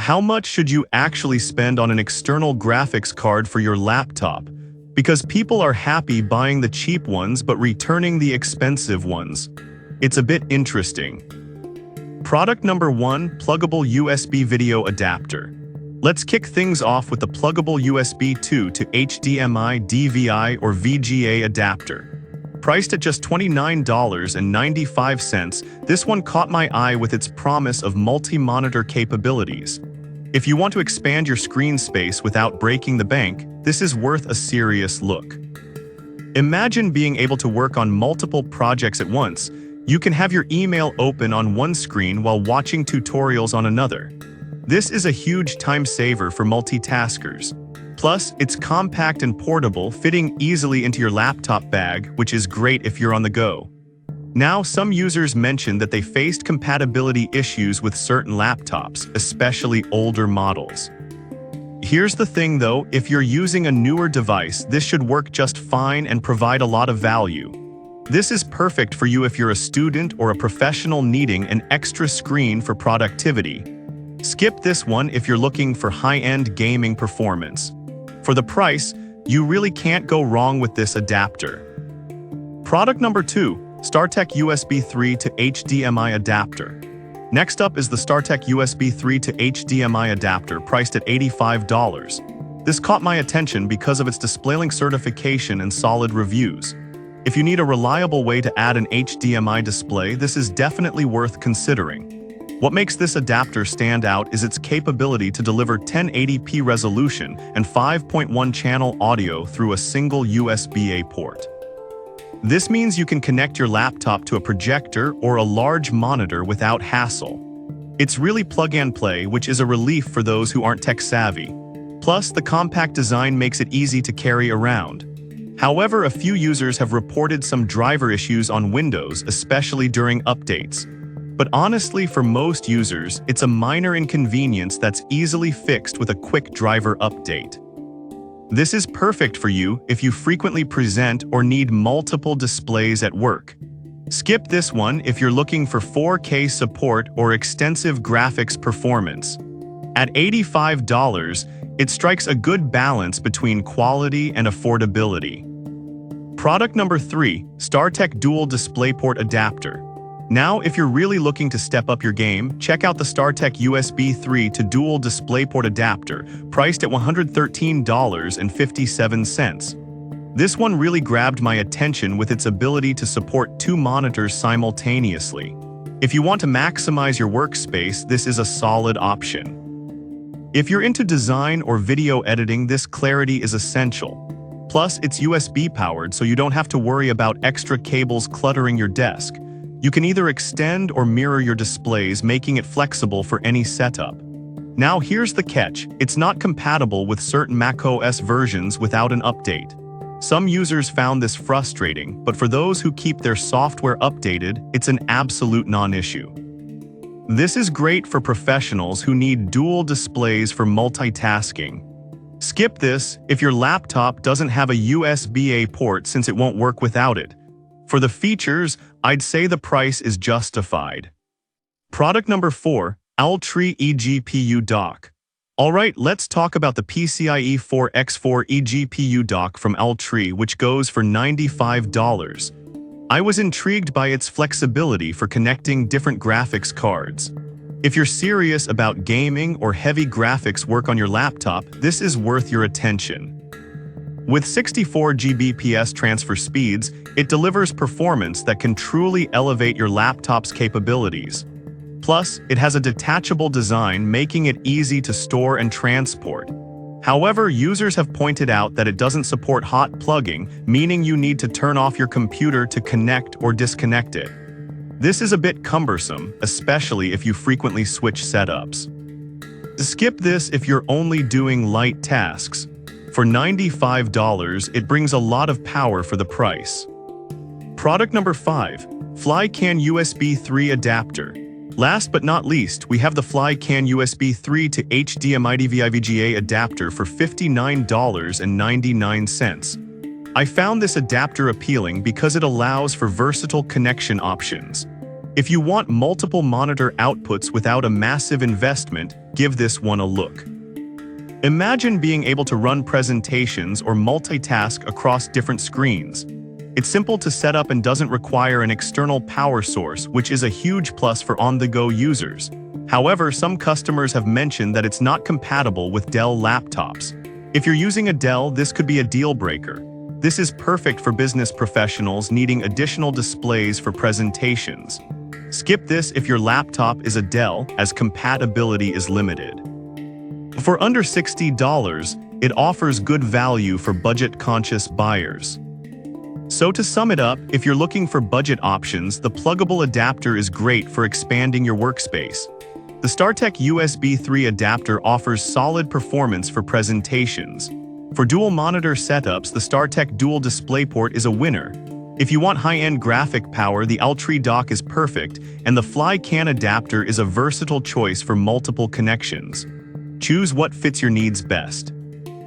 how much should you actually spend on an external graphics card for your laptop? Because people are happy buying the cheap ones but returning the expensive ones. It's a bit interesting. Product number 1, pluggable USB video adapter. Let's kick things off with the pluggable USB 2 to HDMI, DVI, or VGA adapter. Priced at just $29.95, this one caught my eye with its promise of multi-monitor capabilities. If you want to expand your screen space without breaking the bank, this is worth a serious look. Imagine being able to work on multiple projects at once. You can have your email open on one screen while watching tutorials on another. This is a huge time saver for multitaskers. Plus, it's compact and portable, fitting easily into your laptop bag, which is great if you're on the go. Now, some users mentioned that they faced compatibility issues with certain laptops, especially older models. Here's the thing though, if you're using a newer device, this should work just fine and provide a lot of value. This is perfect for you if you're a student or a professional needing an extra screen for productivity. Skip this one if you're looking for high-end gaming performance. For the price, you really can't go wrong with this adapter. Product number 2, StarTech USB 3 to HDMI adapter. Next up is the StarTech USB 3 to HDMI adapter, priced at $85. This caught my attention because of its DisplayLink certification and solid reviews. If you need a reliable way to add an HDMI display, this is definitely worth considering. What makes this adapter stand out is its capability to deliver 1080p resolution and 5.1 channel audio through a single USB-A port. This means you can connect your laptop to a projector or a large monitor without hassle. It's really plug and play, which is a relief for those who aren't tech-savvy. Plus, the compact design makes it easy to carry around. However, a few users have reported some driver issues on Windows, especially during updates. But honestly, for most users, it's a minor inconvenience that's easily fixed with a quick driver update. This is perfect for you if you frequently present or need multiple displays at work. Skip this one if you're looking for 4K support or extensive graphics performance. At $85, it strikes a good balance between quality and affordability. Product number 3, StarTech Dual DisplayPort Adapter. Now, if you're really looking to step up your game, check out the StarTech USB 3 to Dual DisplayPort Adapter, priced at $113.57. This one really grabbed my attention with its ability to support 2 monitors simultaneously. If you want to maximize your workspace, this is a solid option. If you're into design or video editing, this clarity is essential. Plus, it's USB powered, so you don't have to worry about extra cables cluttering your desk. You can either extend or mirror your displays, making it flexible for any setup. Now here's the catch, it's not compatible with certain macOS versions without an update. Some users found this frustrating, but for those who keep their software updated, it's an absolute non-issue. This is great for professionals who need dual displays for multitasking. Skip this if your laptop doesn't have a USB-A port, since it won't work without it. For the features, I'd say the price is justified. Product number 4, Owltree eGPU Dock. Alright, let's talk about the PCIe 4x4 eGPU dock from Owltree, which goes for $95. I was intrigued by its flexibility for connecting different graphics cards. If you're serious about gaming or heavy graphics work on your laptop, this is worth your attention. With 64 Gbps transfer speeds, it delivers performance that can truly elevate your laptop's capabilities. Plus, it has a detachable design, making it easy to store and transport. However, users have pointed out that it doesn't support hot plugging, meaning you need to turn off your computer to connect or disconnect it. This is a bit cumbersome, especially if you frequently switch setups. Skip this if you're only doing light tasks. For $95, it brings a lot of power for the price. Product number 5, FlyCan USB 3 Adapter. Last but not least, we have the FlyCan USB 3 to HDMI DVI VGA adapter for $59.99. I found this adapter appealing because it allows for versatile connection options. If you want multiple monitor outputs without a massive investment, give this one a look. Imagine being able to run presentations or multitask across different screens. It's simple to set up and doesn't require an external power source, which is a huge plus for on-the-go users. However, some customers have mentioned that it's not compatible with Dell laptops. If you're using a Dell, this could be a deal breaker. This is perfect for business professionals needing additional displays for presentations. Skip this if your laptop is a Dell, as compatibility is limited. For under $60, it offers good value for budget-conscious buyers. So to sum it up, if you're looking for budget options, the pluggable adapter is great for expanding your workspace. The StarTech USB 3 adapter offers solid performance for presentations. For dual monitor setups, the StarTech Dual DisplayPort is a winner. If you want high-end graphic power, the Ultra dock is perfect, and the FlyCAN adapter is a versatile choice for multiple connections. Choose what fits your needs best.